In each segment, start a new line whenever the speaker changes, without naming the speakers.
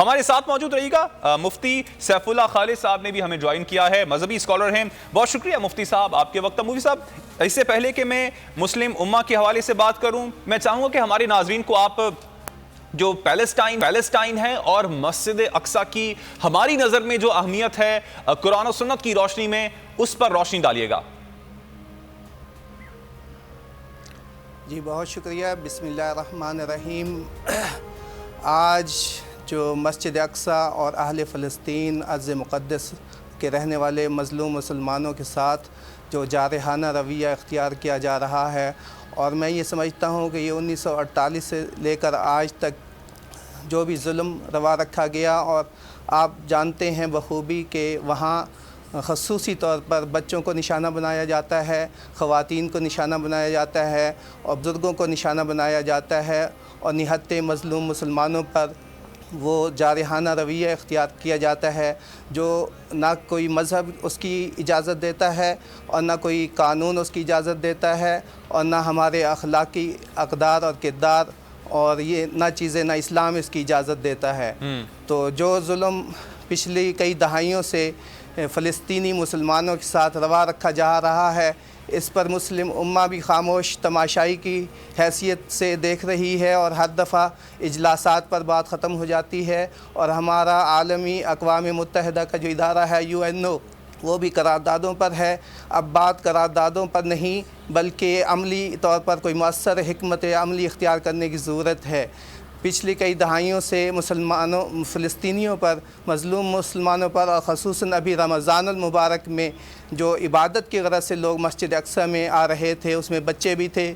ہمارے ساتھ موجود رہی گا مفتی سیف اللہ خالد صاحب نے بھی ہمیں جوائن کیا ہے، مذہبی اسکالر ہیں۔ بہت شکریہ مفتی صاحب آپ کے وقت۔ مفتی صاحب اس سے پہلے کہ میں مسلم امہ کے حوالے سے بات کروں، میں چاہوں گا کہ ہمارے ناظرین کو آپ جو پیلسٹائن ہے اور مسجد اقصیٰ کی ہماری نظر میں جو اہمیت ہے قرآن و سنت کی روشنی میں، اس پر روشنی ڈالیے گا۔
جی بہت شکریہ۔ بسم اللہ الرحمن الرحیم۔ آج جو مسجد اقصیٰ اور اہل فلسطین ارض مقدس کے رہنے والے مظلوم مسلمانوں کے ساتھ جو جارحانہ رویہ اختیار کیا جا رہا ہے، اور میں یہ سمجھتا ہوں کہ یہ 1948 سے لے کر آج تک جو بھی ظلم روا رکھا گیا، اور آپ جانتے ہیں بخوبی کہ وہاں خصوصی طور پر بچوں کو نشانہ بنایا جاتا ہے، خواتین کو نشانہ بنایا جاتا ہے، اور بزرگوں کو نشانہ بنایا جاتا ہے، اور نہت مظلوم مسلمانوں پر وہ جارحانہ رویہ اختیار کیا جاتا ہے جو نہ کوئی مذہب اس کی اجازت دیتا ہے، اور نہ کوئی قانون اس کی اجازت دیتا ہے، اور نہ ہمارے اخلاقی اقدار اور کردار، اور یہ نہ چیزیں نہ اسلام اس کی اجازت دیتا ہے۔ تو جو ظلم پچھلی کئی دہائیوں سے فلسطینی مسلمانوں کے ساتھ روا رکھا جا رہا ہے، اس پر مسلم امہ بھی خاموش تماشائی کی حیثیت سے دیکھ رہی ہے، اور ہر دفعہ اجلاسات پر بات ختم ہو جاتی ہے، اور ہمارا عالمی اقوام متحدہ کا جو ادارہ ہے UNO، وہ بھی قراردادوں پر ہے۔ اب بات قراردادوں پر نہیں بلکہ عملی طور پر کوئی مؤثر حکمت عملی اختیار کرنے کی ضرورت ہے۔ پچھلی کئی دہائیوں سے فلسطینیوں پر، مظلوم مسلمانوں پر، اور خصوصاً ابھی رمضان المبارک میں جو عبادت کی غرض سے لوگ مسجد اقصیٰ میں آ رہے تھے، اس میں بچے بھی تھے،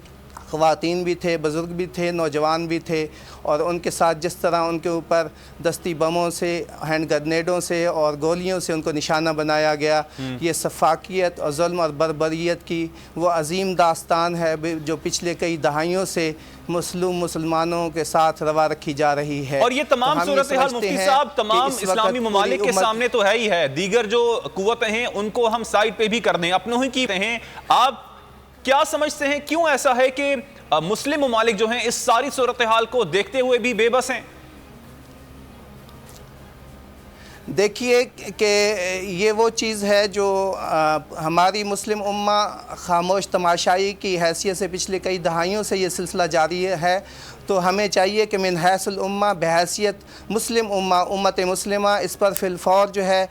خواتین بھی تھے، بزرگ بھی تھے، نوجوان بھی تھے، اور ان کے ساتھ جس طرح ان کے اوپر دستی بموں سے، ہینڈ گرنیڈوں سے اور گولیوں سے ان کو نشانہ بنایا گیا، یہ سفاکیت اور ظلم اور بربریت کی وہ عظیم داستان ہے جو پچھلے کئی دہائیوں سے مسلمانوں کے ساتھ روا رکھی جا رہی ہے۔
اور یہ تمام صورتحال مفتی صاحب تمام اسلامی ممالک کے سامنے تو ہے ہی ہے، دیگر جو قوتیں ہیں ان کو ہم سائیڈ پہ بھی کر دیں، اپنوں ہی کی ہیں۔ آپ کیا سمجھتے ہیں کیوں ایسا ہے کہ مسلم ممالک جو ہیں اس ساری صورتحال کو دیکھتے ہوئے بھی بے بس ہیں؟
دیکھیے کہ یہ وہ چیز ہے جو ہماری مسلم امہ خاموش تماشائی کی حیثیت سے پچھلے کئی دہائیوں سے یہ سلسلہ جاری ہے، تو ہمیں چاہیے کہ من حیث الامہ بحیثیت مسلم امہ امت مسلمہ اس پر فی الفور جو ہے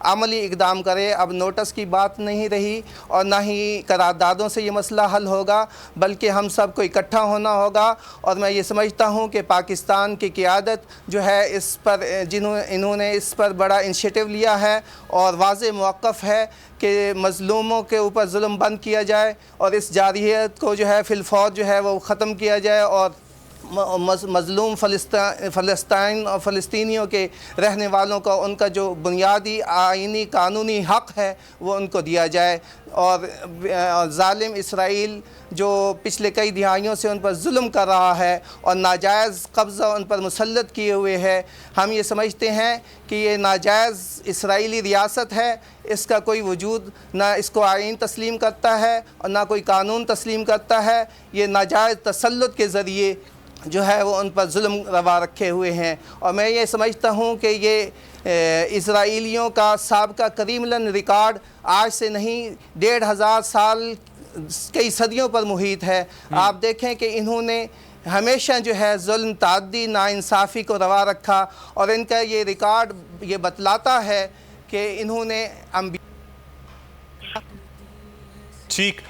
عملی اقدام کرے۔ اب نوٹس کی بات نہیں رہی، اور نہ ہی قراردادوں سے یہ مسئلہ حل ہوگا، بلکہ ہم سب کو اکٹھا ہونا ہوگا۔ اور میں یہ سمجھتا ہوں کہ پاکستان کی قیادت جو ہے اس پر انہوں نے اس پر بڑا انیشیٹو لیا ہے، اور واضح موقف ہے کہ مظلوموں کے اوپر ظلم بند کیا جائے، اور اس جارحیت کو جو ہے فی الفور جو ہے وہ ختم کیا جائے، اور مظلوم فلسطین اور فلسطینیوں کے رہنے والوں کا ان کا جو بنیادی آئینی قانونی حق ہے وہ ان کو دیا جائے، اور ظالم اسرائیل جو پچھلے کئی دہائیوں سے ان پر ظلم کر رہا ہے اور ناجائز قبضہ ان پر مسلط کیے ہوئے ہے، ہم یہ سمجھتے ہیں کہ یہ ناجائز اسرائیلی ریاست ہے، اس کا کوئی وجود نہ اس کو آئین تسلیم کرتا ہے اور نہ کوئی قانون تسلیم کرتا ہے۔ یہ ناجائز تسلط کے ذریعے جو ہے وہ ان پر ظلم روا رکھے ہوئے ہیں، اور میں یہ سمجھتا ہوں کہ یہ اسرائیلیوں کا سابقہ کریملن ریکارڈ آج سے نہیں 1500 سال کئی صدیوں پر محیط ہے۔ آپ دیکھیں کہ انہوں نے ہمیشہ جو ہے ظلم، تعدی، ناانصافی کو روا رکھا، اور ان کا یہ ریکارڈ یہ بتلاتا ہے کہ انہوں نے
ٹھیک